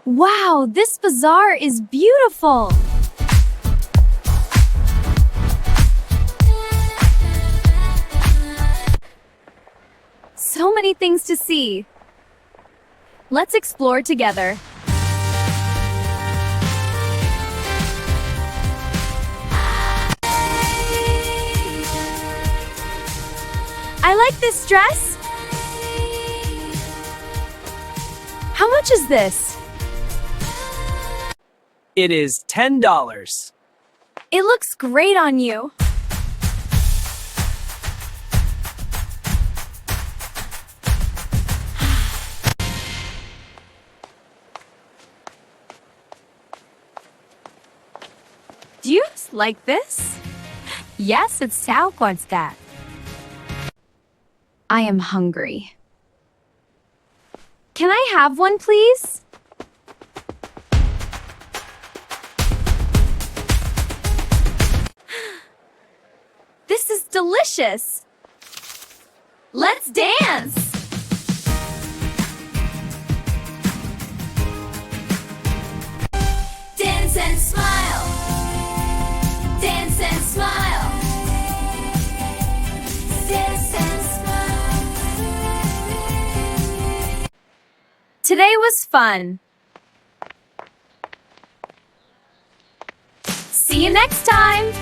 Wow, this bazaar is beautiful! So many things to see. Let's explore together. I like this dress. How much is this? It is $10. It looks great on you. Do you like this? Yes, it's Sal wants that. I am hungry. Can I have one, please? This is delicious. Let's dance. Dance and smile. Dance and smile. Dance and smile. Today was fun. See you next time.